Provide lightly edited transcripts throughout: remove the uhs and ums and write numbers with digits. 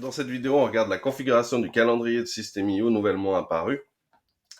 Dans cette vidéo, on regarde la configuration du calendrier de System.io nouvellement apparu.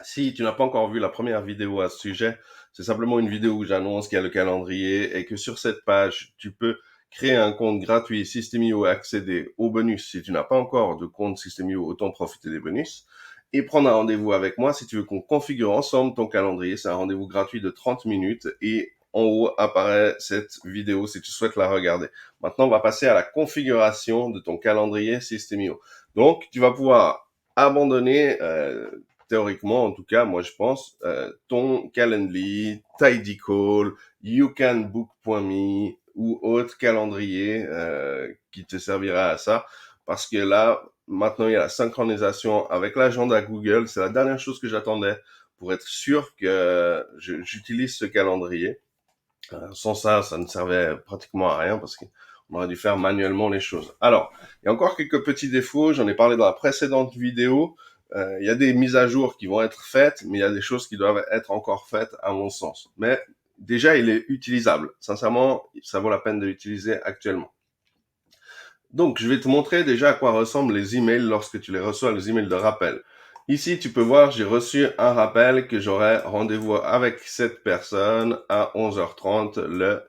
Si tu n'as pas encore vu la première vidéo à ce sujet, c'est simplement une vidéo où j'annonce qu'il y a le calendrier et que sur cette page, tu peux créer un compte gratuit System.io et accéder aux bonus. Si tu n'as pas encore de compte System.io, autant profiter des bonus. Et prendre un rendez-vous avec moi si tu veux qu'on configure ensemble ton calendrier. C'est un rendez-vous gratuit de 30 minutes et en haut apparaît cette vidéo si tu souhaites la regarder. Maintenant, on va passer à la configuration de ton calendrier System.io. Donc, tu vas pouvoir abandonner, théoriquement en tout cas, moi je pense, ton Calendly, Tidycall, YouCanBook.me ou autre calendrier qui te servira à ça. Parce que là, maintenant, il y a la synchronisation avec l'agenda Google. C'est la dernière chose que j'attendais pour être sûr que j'utilise ce calendrier. Sans ça, ça ne servait pratiquement à rien parce qu'on aurait dû faire manuellement les choses. Alors, il y a encore quelques petits défauts. J'en ai parlé dans la précédente vidéo. Il y a des mises à jour qui vont être faites, mais il y a des choses qui doivent être encore faites à mon sens. Mais déjà, il est utilisable. Sincèrement, ça vaut la peine de l'utiliser actuellement. Donc, je vais te montrer déjà à quoi ressemblent les emails lorsque tu les reçois, les emails de rappel. Ici, tu peux voir, j'ai reçu un rappel que j'aurai rendez-vous avec cette personne à 11h30 le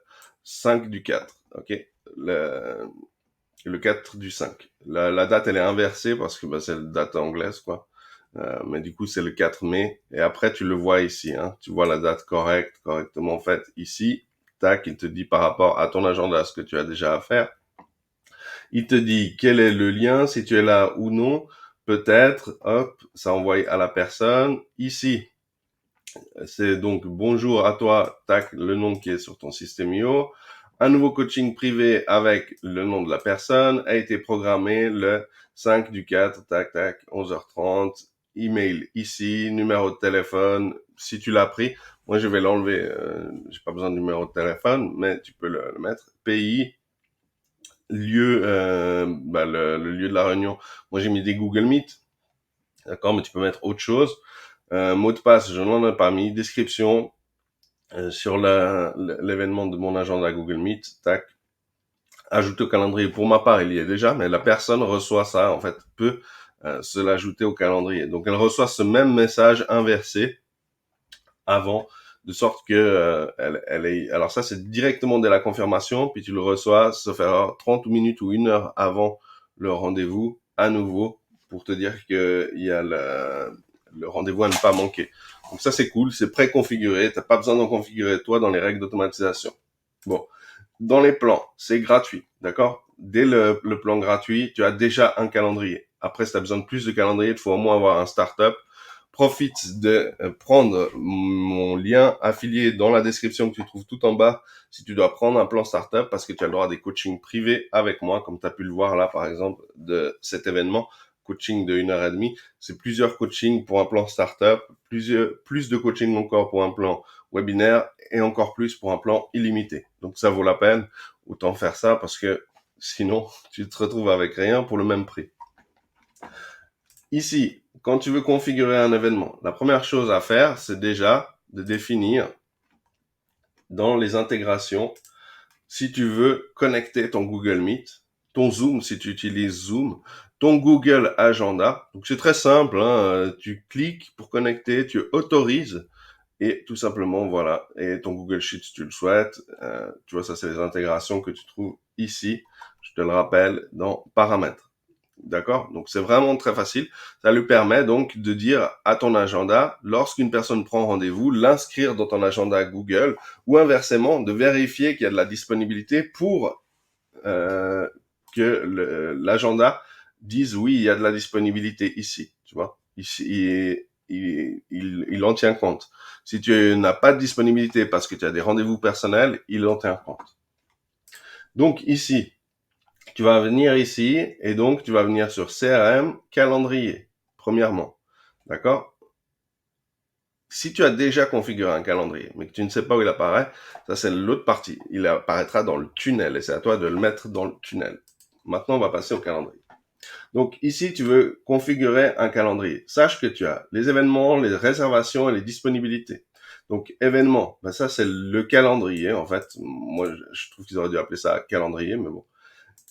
5 du 4. OK? Le 4 du 5. La date, elle est inversée parce que c'est la date anglaise, quoi. Mais du coup, c'est le 4 mai. Et après, tu le vois ici. Hein. Tu vois la date correctement faite ici. Tac, il te dit par rapport à ton agenda ce que tu as déjà à faire. Il te dit quel est le lien, si tu es là ou non. Peut-être, hop, ça envoie à la personne. Ici, c'est donc bonjour à toi, tac, le nom qui est sur ton System.io. Un nouveau coaching privé avec le nom de la personne a été programmé le 5 du 4, tac, tac, 11h30. Email ici, numéro de téléphone, si tu l'as pris. Moi, je vais l'enlever. J'ai pas besoin de numéro de téléphone, mais tu peux le mettre. Pays, lieu, le lieu de la réunion. Moi, j'ai mis des Google Meet. D'accord, mais tu peux mettre autre chose. Mot de passe, je n'en ai pas mis. Description sur l'événement de mon agenda Google Meet. Tac. Ajouter au calendrier. Pour ma part, il y est déjà, mais la personne reçoit ça, en fait, peut se l'ajouter au calendrier. Donc, elle reçoit ce même message inversé avant, de sorte que elle est. Alors ça, c'est directement dès la confirmation, puis tu le reçois, sauf erreur, 30 minutes ou 1 heure avant le rendez-vous, à nouveau, pour te dire que il y a le rendez-vous à ne pas manquer. Donc ça, c'est cool, c'est préconfiguré, t'as pas besoin d'en configurer toi dans les règles d'automatisation. Bon, dans les plans, c'est gratuit, d'accord? Dès le plan gratuit, tu as déjà un calendrier. Après, si tu as besoin de plus de calendrier, il faut au moins avoir un startup. Profite de prendre mon lien affilié dans la description que tu trouves tout en bas si tu dois prendre un plan startup parce que tu as le droit à des coachings privés avec moi, comme tu as pu le voir là, par exemple, de cet événement, coaching de 1 heure et demie. C'est plusieurs coachings pour un plan startup, plus de coaching encore pour un plan webinaire et encore plus pour un plan illimité. Donc, ça vaut la peine. Autant faire ça parce que sinon, tu te retrouves avec rien pour le même prix. Ici, quand tu veux configurer un événement, la première chose à faire, c'est déjà de définir dans les intégrations si tu veux connecter ton Google Meet, ton Zoom si tu utilises Zoom, ton Google Agenda. Donc c'est très simple, hein, tu cliques pour connecter, tu autorises et tout simplement voilà. Et ton Google Sheet si tu le souhaites, tu vois ça c'est les intégrations que tu trouves ici. Je te le rappelle dans paramètres. D'accord? Donc, c'est vraiment très facile. Ça lui permet donc de dire à ton agenda, lorsqu'une personne prend rendez-vous, l'inscrire dans ton agenda Google ou inversement, de vérifier qu'il y a de la disponibilité pour que l'agenda dise oui, il y a de la disponibilité ici. Tu vois? Ici, il en tient compte. Si tu n'as pas de disponibilité parce que tu as des rendez-vous personnels, il en tient compte. Donc, ici, tu vas venir ici et donc tu vas venir sur CRM, calendrier, premièrement. D'accord? Si tu as déjà configuré un calendrier, mais que tu ne sais pas où il apparaît, ça c'est l'autre partie. Il apparaîtra dans le tunnel et c'est à toi de le mettre dans le tunnel. Maintenant, on va passer au calendrier. Donc ici, tu veux configurer un calendrier. Sache que tu as les événements, les réservations et les disponibilités. Donc événements, ça c'est le calendrier en fait. Moi, je trouve qu'ils auraient dû appeler ça calendrier, mais bon.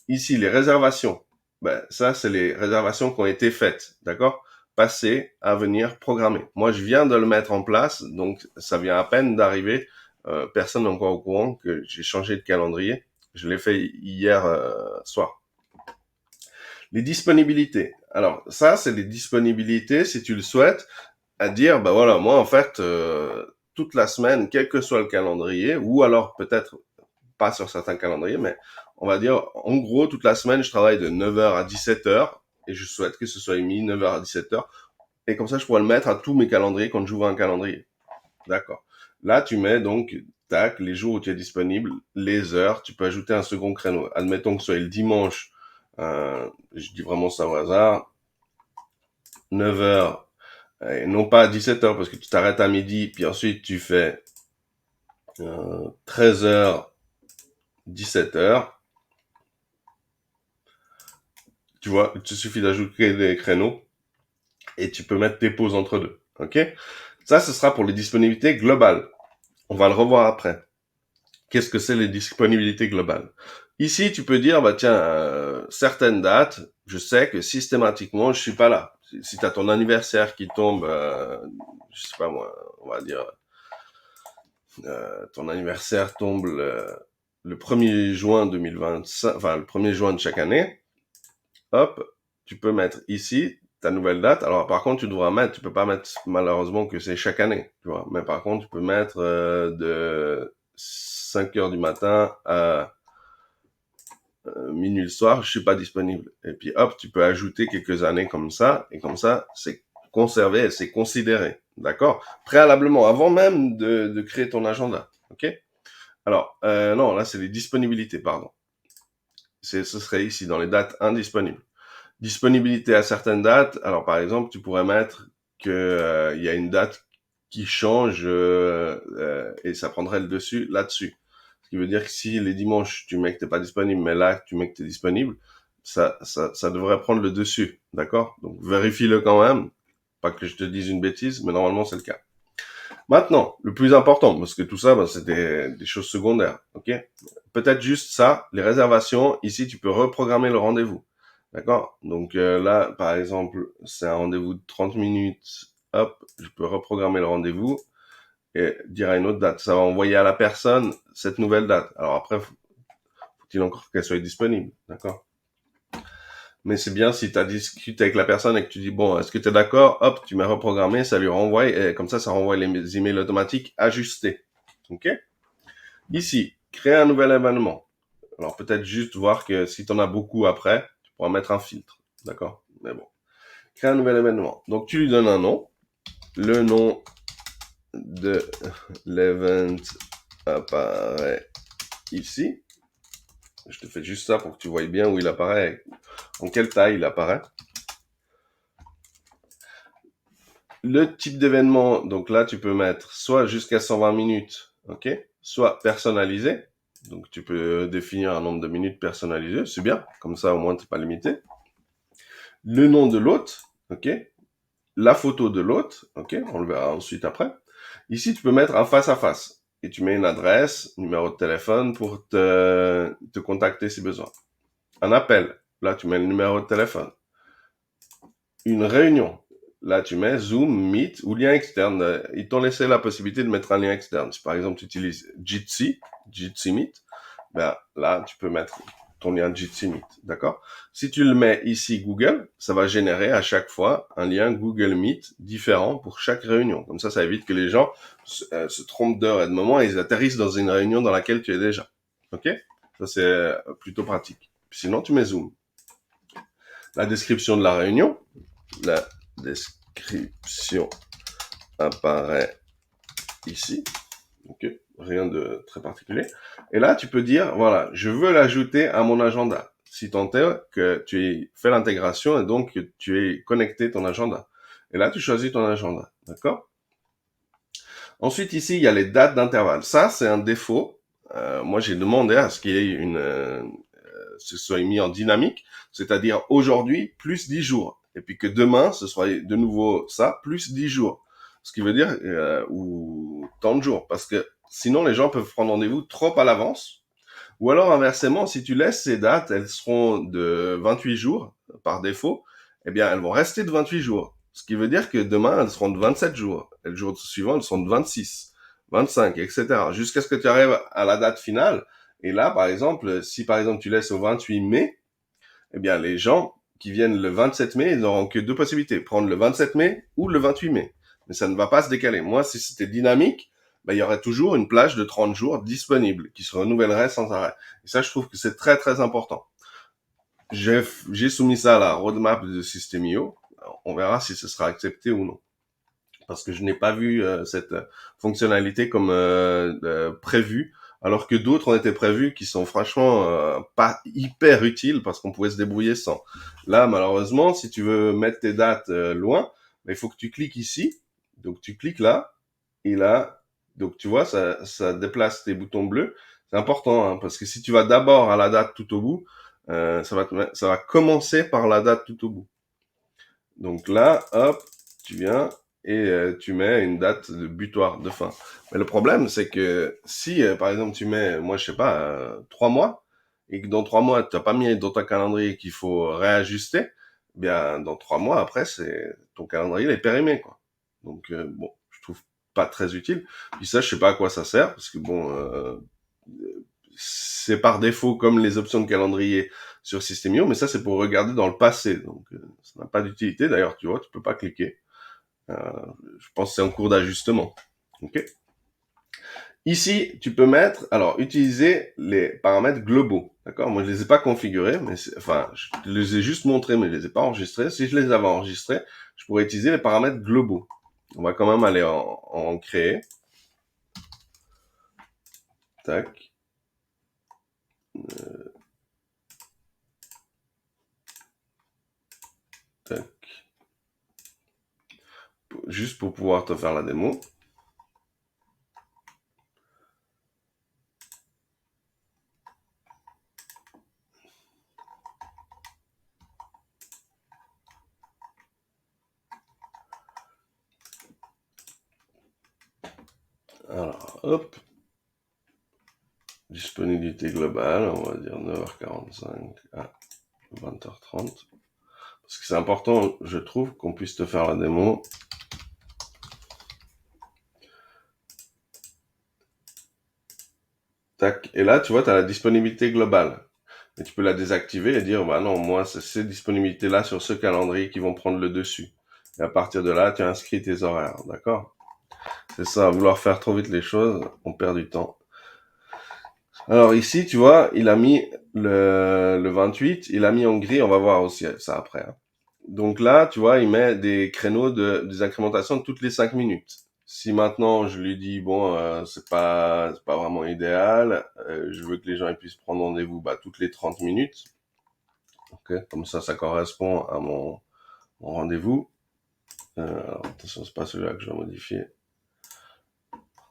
Ici, les réservations. Ben, ça, c'est les réservations qui ont été faites, d'accord? Passées, à venir, programmées. Moi, je viens de le mettre en place, donc ça vient à peine d'arriver. Personne n'est encore au courant que j'ai changé de calendrier. Je l'ai fait hier soir. Les disponibilités. Alors, ça, c'est les disponibilités, si tu le souhaites, à dire, ben voilà, moi, en fait, toute la semaine, quel que soit le calendrier, ou alors peut-être pas sur certains calendriers, mais on va dire, en gros, toute la semaine, je travaille de 9h à 17h, et je souhaite que ce soit mis 9h à 17h, et comme ça, je pourrais le mettre à tous mes calendriers quand j'ouvre un calendrier. D'accord. Là, tu mets donc, tac, les jours où tu es disponible, les heures, tu peux ajouter un second créneau. Admettons que ce soit le dimanche, je dis vraiment ça au hasard, 9h, et non pas à 17h, parce que tu t'arrêtes à midi, puis ensuite tu fais 13h, 17h. Tu vois, il te suffit d'ajouter des créneaux et tu peux mettre tes pauses entre deux. Ok? Ça, ce sera pour les disponibilités globales. On va le revoir après. Qu'est-ce que c'est les disponibilités globales? Ici, tu peux dire, bah tiens, certaines dates, je sais que systématiquement, je suis pas là. Si tu as ton anniversaire qui tombe, je sais pas moi, on va dire, ton anniversaire tombe le 1er juin 2025, enfin le 1er juin de chaque année, hop, tu peux mettre ici ta nouvelle date. Alors par contre, tu devras mettre, tu peux pas mettre malheureusement que c'est chaque année, tu vois. Mais par contre, tu peux mettre de 5 heures du matin à minuit le soir, je suis pas disponible. Et puis hop, tu peux ajouter quelques années comme ça, et comme ça, c'est conservé, c'est considéré, d'accord? Préalablement, avant même de créer ton agenda, ok? Alors, non, là c'est les disponibilités, pardon. Ce serait ici dans les dates indisponibles. Disponibilité à certaines dates. Alors par exemple, tu pourrais mettre que il y a une date qui change et ça prendrait le dessus là-dessus. Ce qui veut dire que si les dimanches tu mets que t'es pas disponible, mais là tu mets que t'es disponible, ça devrait prendre le dessus, d'accord? Donc vérifie-le quand même. Pas que je te dise une bêtise, mais normalement c'est le cas. Maintenant, le plus important, parce que tout ça, ben, c'est des choses secondaires, ok? Peut-être juste ça, les réservations. Ici, tu peux reprogrammer le rendez-vous, d'accord? Donc là, par exemple, c'est un rendez-vous de 30 minutes. Hop, je peux reprogrammer le rendez-vous et dire à une autre date. Ça va envoyer à la personne cette nouvelle date. Alors après, faut-il encore qu'elle soit disponible, d'accord? Mais c'est bien si tu as discuté avec la personne et que tu dis, bon, est-ce que tu es d'accord? Hop, tu m'as reprogrammé, ça lui renvoie, et comme ça renvoie les emails automatiques ajustés. OK? Ici, créer un nouvel événement. Alors peut-être juste voir que si tu en as beaucoup après, tu pourras mettre un filtre. D'accord? Mais bon. Créer un nouvel événement. Donc tu lui donnes un nom. Le nom de l'event apparaît ici. Je te fais juste ça pour que tu voyes bien où il apparaît, en quelle taille il apparaît. Le type d'événement, donc là, tu peux mettre soit jusqu'à 120 minutes, ok, soit personnalisé. Donc, tu peux définir un nombre de minutes personnalisé, c'est bien. Comme ça, au moins, tu n'es pas limité. Le nom de l'hôte, ok. La photo de l'hôte, ok. On le verra ensuite après. Ici, tu peux mettre un face-à-face. Et tu mets une adresse, numéro de téléphone pour te contacter si besoin. Un appel. Là, tu mets le numéro de téléphone. Une réunion. Là, tu mets Zoom, Meet ou lien externe. Ils t'ont laissé la possibilité de mettre un lien externe. Si par exemple tu utilises Jitsi Meet, ben là, tu peux mettre ton lien Jitsi Meet, d'accord? Si tu le mets ici Google, ça va générer à chaque fois un lien Google Meet différent pour chaque réunion. Comme ça évite que les gens se trompent d'heure et de moment et ils atterrissent dans une réunion dans laquelle tu es déjà. Ok? Ça, c'est plutôt pratique. Sinon, tu mets Zoom. La description de la réunion. La description apparaît ici. Ok, rien de très particulier. Et là, tu peux dire, voilà, je veux l'ajouter à mon agenda. Si tant est que tu aies fait l'intégration et donc que tu aies connecté ton agenda. Et là, tu choisis ton agenda. D'accord? Ensuite, ici, il y a les dates d'intervalle. Ça, c'est un défaut. Moi, j'ai demandé à ce qu'il y ait ce soit mis en dynamique, c'est-à-dire aujourd'hui plus 10 jours. Et puis que demain, ce soit de nouveau ça, plus 10 jours. Ce qui veut dire, ou tant de jours. Parce que sinon, les gens peuvent prendre rendez-vous trop à l'avance. Ou alors inversement, si tu laisses ces dates, elles seront de 28 jours par défaut, eh bien elles vont rester de 28 jours. Ce qui veut dire que demain, elles seront de 27 jours. Et le jour suivant, elles seront de 26, 25, etc. Jusqu'à ce que tu arrives à la date finale. Et là, par exemple, si par exemple tu laisses au 28 mai, eh bien les gens qui viennent le 27 mai, ils n'auront que deux possibilités. Prendre le 27 mai ou le 28 mai. Mais ça ne va pas se décaler. Moi, si c'était dynamique, ben, il y aurait toujours une plage de 30 jours disponible qui se renouvellerait sans arrêt. Et ça, je trouve que c'est très, très important. J'ai soumis ça à la roadmap de System.io. On verra si ce sera accepté ou non. Parce que je n'ai pas vu cette fonctionnalité comme prévue, alors que d'autres ont été prévus qui sont franchement pas hyper utiles parce qu'on pouvait se débrouiller sans. Là, malheureusement, si tu veux mettre tes dates loin, il faut que tu cliques ici. Donc tu cliques là, et là, donc tu vois, ça déplace tes boutons bleus. C'est important, hein, parce que si tu vas d'abord à la date tout au bout, ça va commencer par la date tout au bout. Donc là, hop, tu viens et tu mets une date de butoir, de fin. Mais le problème, c'est que si, par exemple, tu mets, moi, je sais pas, 3 mois, et que dans 3 mois, tu n'as pas mis dans ton calendrier qu'il faut réajuster, eh bien, dans 3 mois, après, ton calendrier il est périmé, quoi. Donc, bon, je trouve pas très utile. Puis ça, je sais pas à quoi ça sert, parce que bon, c'est par défaut comme les options de calendrier sur System.io, mais ça, c'est pour regarder dans le passé. Donc, ça n'a pas d'utilité. D'ailleurs, tu vois, tu peux pas cliquer. Euh, je pense que c'est en cours d'ajustement. Ok. Ici, tu peux utiliser les paramètres globaux. D'accord? Moi, je les ai pas configurés, mais je les ai juste montrés, mais je les ai pas enregistrés. Si je les avais enregistrés, je pourrais utiliser les paramètres globaux. On va quand même aller en créer. Tac. Tac. Juste pour pouvoir te faire la démo. Alors, hop. Disponibilité globale, on va dire 9h45 à 20h30. Parce que c'est important, je trouve, qu'on puisse te faire la démo. Tac. Et là, tu vois, tu as la disponibilité globale. Et tu peux la désactiver et dire, bah non, moi, c'est ces disponibilités-là sur ce calendrier qui vont prendre le dessus. Et à partir de là, tu inscris tes horaires, d'accord? C'est ça, vouloir faire trop vite les choses, on perd du temps. Alors ici, tu vois, il a mis le 28, il a mis en gris, on va voir aussi ça après. Hein. Donc là, tu vois, il met des créneaux des incrémentations de toutes les 5 minutes. Si maintenant je lui dis, bon, c'est pas vraiment idéal, je veux que les gens ils puissent prendre rendez-vous toutes les 30 minutes. Okay, comme ça correspond à mon rendez-vous. Alors, attention, c'est pas celui-là que je vais modifier.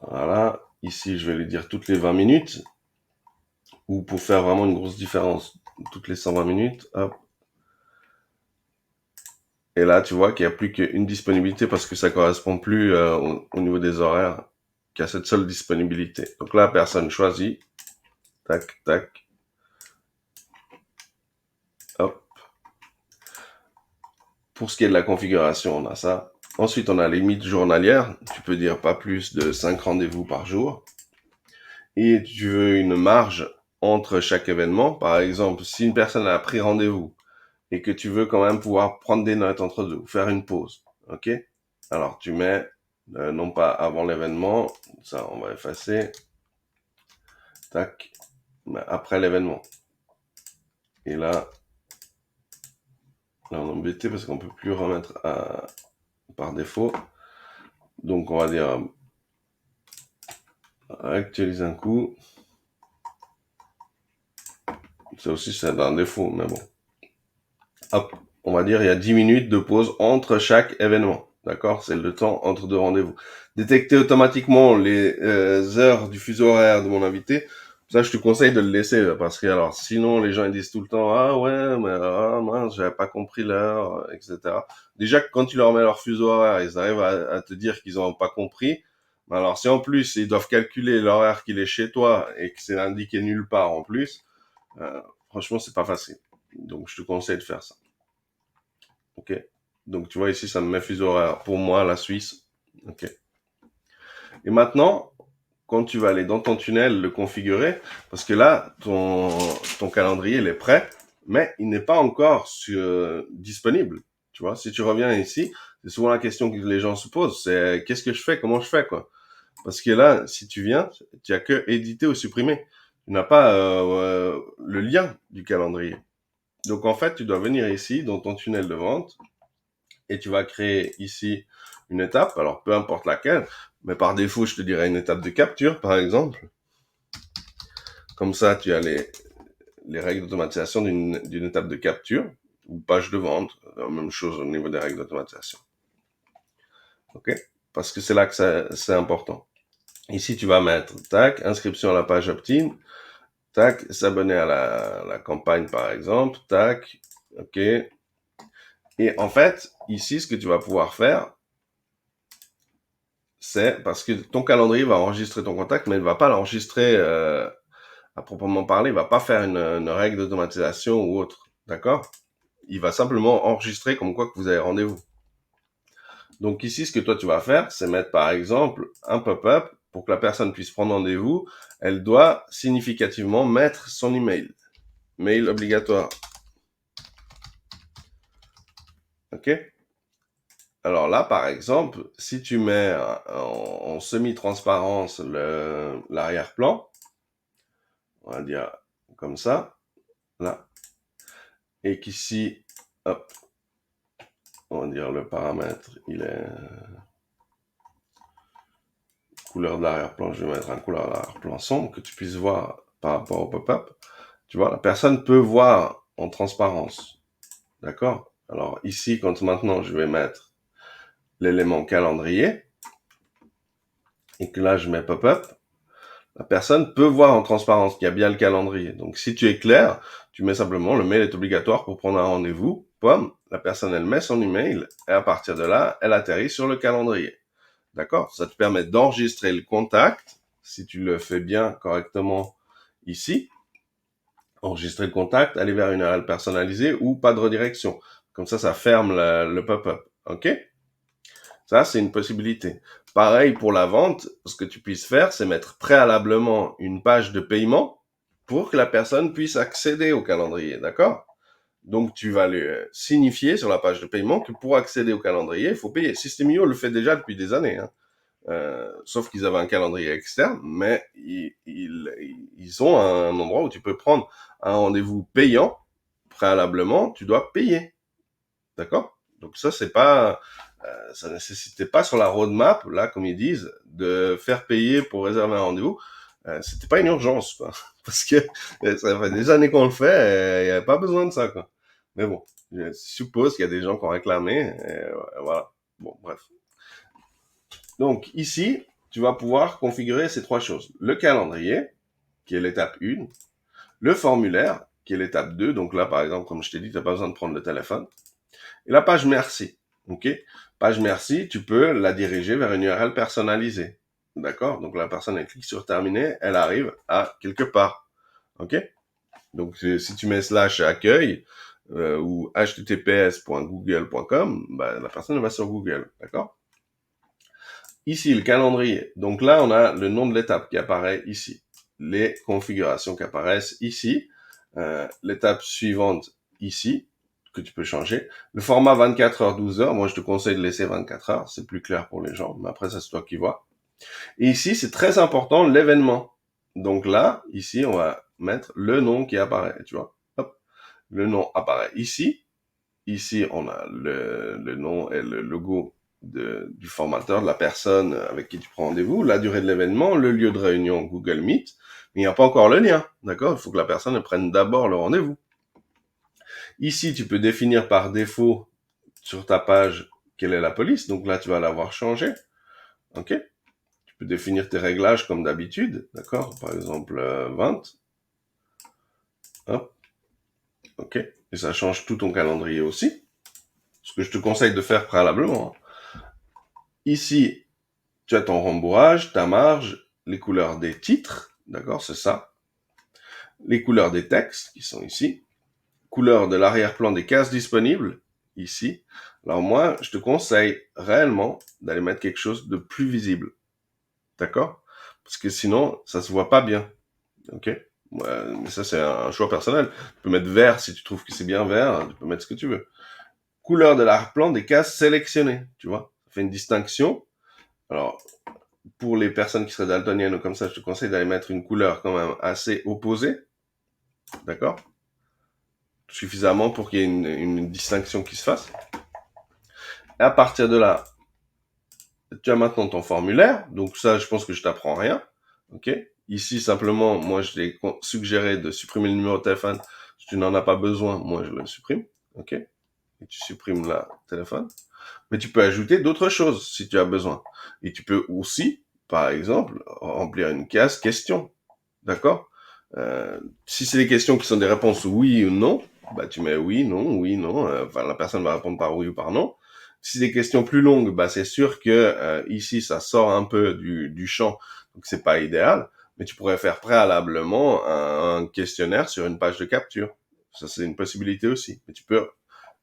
Voilà. Ici, je vais lui dire toutes les 20 minutes. Ou pour faire vraiment une grosse différence, toutes les 120 minutes, hop. Et là, tu vois qu'il n'y a plus qu'une disponibilité parce que ça correspond plus au niveau des horaires qu'à cette seule disponibilité. Donc là, personne choisit. Tac, tac. Hop. Pour ce qui est de la configuration, on a ça. Ensuite, on a les limites journalières. Tu peux dire pas plus de 5 rendez-vous par jour. Et tu veux une marge entre chaque événement. Par exemple, si une personne a pris rendez-vous et que tu veux quand même pouvoir prendre des notes entre deux, faire une pause, ok? Alors, tu mets, non pas avant l'événement, ça, on va effacer, tac, mais après l'événement. Et là, on est embêté parce qu'on peut plus remettre par défaut. Donc, on va dire, actualiser un coup. Ça aussi, c'est un défaut, mais bon. Hop, on va dire, il y a 10 minutes de pause entre chaque événement. D'accord? C'est le temps entre deux rendez-vous. Détecter automatiquement les heures du fuseau horaire de mon invité. Ça, je te conseille de le laisser parce que alors, sinon, les gens ils disent tout le temps ah ouais, mais mince, j'avais pas compris l'heure, etc. Déjà que quand tu leur mets leur fuseau horaire, ils arrivent à te dire qu'ils ont pas compris. Alors, si en plus, ils doivent calculer l'horaire qu'il est chez toi et que c'est indiqué nulle part en plus, franchement, c'est pas facile. Donc, je te conseille de faire ça. OK? Donc, tu vois, ici, ça me met fuseau horaire. Pour moi, la Suisse. OK. Et maintenant, quand tu vas aller dans ton tunnel, le configurer, parce que là, ton calendrier, il est prêt, mais il n'est pas encore disponible. Tu vois, si tu reviens ici, c'est souvent la question que les gens se posent, c'est qu'est-ce que je fais, comment je fais, quoi. Parce que là, si tu viens, tu as que éditer ou supprimer. Tu n'as pas le lien du calendrier. Donc en fait, tu dois venir ici dans ton tunnel de vente et tu vas créer ici une étape, alors peu importe laquelle, mais par défaut, je te dirais une étape de capture, par exemple. Comme ça, tu as les règles d'automatisation d'une étape de capture ou page de vente, la même chose au niveau des règles d'automatisation. OK? Parce que c'est là que c'est important. Ici, tu vas mettre, tac, inscription à la page opt-in, tac, s'abonner à la campagne, par exemple, tac, OK. Et en fait, ici, ce que tu vas pouvoir faire, c'est parce que ton calendrier va enregistrer ton contact, mais il ne va pas l'enregistrer à proprement parler, il va pas faire une règle d'automatisation ou autre, d'accord? Il va simplement enregistrer comme quoi que vous avez rendez-vous. Donc ici, ce que toi tu vas faire, c'est mettre par exemple un pop-up pour que la personne puisse prendre rendez-vous. Elle doit significativement mettre son email. Mail obligatoire. OK? Alors là, par exemple, si tu mets en semi-transparence l'arrière-plan, on va dire comme ça, là, et qu'ici, hop, on va dire le paramètre, il est couleur de l'arrière-plan, je vais mettre un couleur de l'arrière-plan sombre que tu puisses voir par rapport au pop-up. Tu vois, la personne peut voir en transparence. D'accord? Alors ici, quand maintenant je vais mettre l'élément calendrier, et que là je mets pop-up, la personne peut voir en transparence qu'il y a bien le calendrier. Donc si tu es clair, tu mets simplement le mail est obligatoire pour prendre un rendez-vous, pomme, la personne elle met son email, et à partir de là, elle atterrit sur le calendrier. D'accord? Ça te permet d'enregistrer le contact, si tu le fais bien correctement ici, enregistrer le contact, aller vers une URL personnalisée ou pas de redirection. Comme ça ferme le pop-up. OK? Ça, c'est une possibilité. Pareil pour la vente, ce que tu puisses faire, c'est mettre préalablement une page de paiement pour que la personne puisse accéder au calendrier. D'accord? Donc, tu vas lui signifier sur la page de paiement que pour accéder au calendrier, il faut payer. System.io le fait déjà depuis des années. Hein. Sauf qu'ils avaient un calendrier externe, mais ils ont un endroit où tu peux prendre un rendez-vous payant préalablement, tu dois payer. D'accord? Donc ça, c'est pas, ça nécessitait pas sur la roadmap, là, comme ils disent, de faire payer pour réserver un rendez-vous. C'était pas une urgence, quoi. Parce que ça fait des années qu'on le fait, il n'y avait pas besoin de ça, quoi. Mais bon, je suppose qu'il y a des gens qui ont réclamé, et voilà. Bon, bref. Donc ici, tu vas pouvoir configurer ces trois choses. Le calendrier, qui est l'étape 1, le formulaire, qui est l'étape 2, donc là, par exemple, comme je t'ai dit, tu n'as pas besoin de prendre le téléphone, et la page merci. OK? Page merci, tu peux la diriger vers une URL personnalisée. D'accord? Donc la personne, elle clique sur terminer, elle arrive à quelque part. OK? Donc si tu mets /accueil ou https.google.com, bah, la personne va sur Google. D'accord? Ici, le calendrier. Donc là, on a le nom de l'étape qui apparaît ici. Les configurations qui apparaissent ici. L'étape suivante ici, que tu peux changer. Le format 24 heures, 12 heures. Moi, je te conseille de laisser 24 heures. C'est plus clair pour les gens. Mais après, ça, c'est toi qui vois. Et ici, c'est très important, l'événement. Donc là, ici, on va mettre le nom qui apparaît. Tu vois? Hop. Le nom apparaît ici. Ici, on a le nom et le logo du formateur, de la personne avec qui tu prends rendez-vous, la durée de l'événement, le lieu de réunion Google Meet, mais il n'y a pas encore le lien, d'accord? Il faut que la personne prenne d'abord le rendez-vous. Ici, tu peux définir par défaut sur ta page quelle est la police, donc là, tu vas l'avoir changé, ok? Tu peux définir tes réglages comme d'habitude, d'accord? Par exemple, 20, hop, ok? Et ça change tout ton calendrier aussi, ce que je te conseille de faire préalablement. Ici, tu as ton rembourrage, ta marge, les couleurs des titres, d'accord, c'est ça. Les couleurs des textes qui sont ici. Couleur de l'arrière-plan des cases disponibles, ici. Alors moi, je te conseille réellement d'aller mettre quelque chose de plus visible. D'accord? Parce que sinon, ça se voit pas bien. Ok? Ouais, mais ça, c'est un choix personnel. Tu peux mettre vert si tu trouves que c'est bien vert. Tu peux mettre ce que tu veux. Couleur de l'arrière-plan des cases sélectionnées. Tu vois? Ça fait une distinction. Alors, pour les personnes qui seraient daltoniennes ou comme ça, je te conseille d'aller mettre une couleur quand même assez opposée. D'accord? Suffisamment pour qu'il y ait une distinction qui se fasse. Et à partir de là, tu as maintenant ton formulaire. Donc ça, je pense que je t'apprends rien. Ok? Ici, simplement, moi, je t'ai suggéré de supprimer le numéro de téléphone. Si tu n'en as pas besoin, moi, je le supprime. Ok? Et tu supprimes le téléphone. Mais tu peux ajouter d'autres choses si tu as besoin. Et tu peux aussi, par exemple, remplir une case question. D'accord? Si c'est des questions qui sont des réponses oui ou non, bah tu mets oui, non. Enfin, la personne va répondre par oui ou par non. Si c'est des questions plus longues, bah c'est sûr que ici ça sort un peu du champ, donc c'est pas idéal. Mais tu pourrais faire préalablement un questionnaire sur une page de capture. Ça c'est une possibilité aussi. Mais tu peux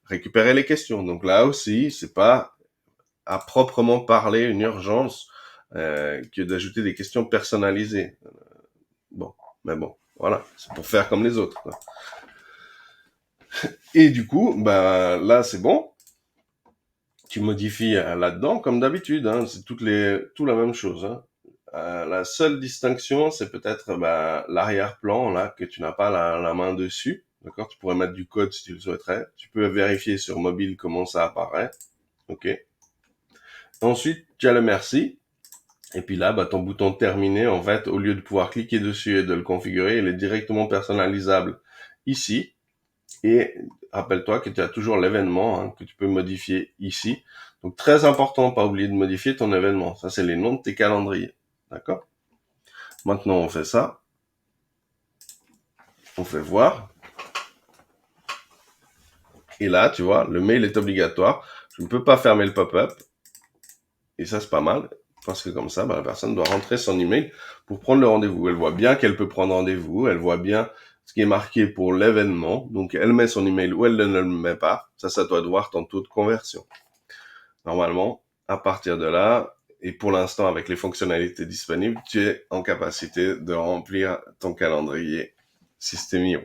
récupérer les questions. Donc là aussi, c'est pas à proprement parler une urgence que d'ajouter des questions personnalisées. Bon, mais bon, voilà, c'est pour faire comme les autres, quoi. Et du coup, bah là c'est bon. Tu modifies là-dedans comme d'habitude, hein, c'est tout la même chose. Hein. La seule distinction, c'est peut-être l'arrière-plan là que tu n'as pas la main dessus. D'accord, tu pourrais mettre du code si tu le souhaiterais. Tu peux vérifier sur mobile comment ça apparaît. Ok. Ensuite, tu as le merci. Et puis là, ton bouton terminé, en fait, au lieu de pouvoir cliquer dessus et de le configurer, il est directement personnalisable ici. Et rappelle-toi que tu as toujours l'événement que tu peux modifier ici. Donc très important, pas oublier de modifier ton événement. Ça, c'est les noms de tes calendriers. D'accord? Maintenant, on fait ça. On fait voir. Et là, tu vois, le mail est obligatoire. Je ne peux pas fermer le pop-up. Et ça, c'est pas mal. Parce que comme ça, la personne doit rentrer son email pour prendre le rendez-vous. Elle voit bien qu'elle peut prendre rendez-vous. Elle voit bien ce qui est marqué pour l'événement. Donc, elle met son email ou elle ne le met pas. Ça doit de voir ton taux de conversion. Normalement, à partir de là, et pour l'instant avec les fonctionnalités disponibles, tu es en capacité de remplir ton calendrier Systemio.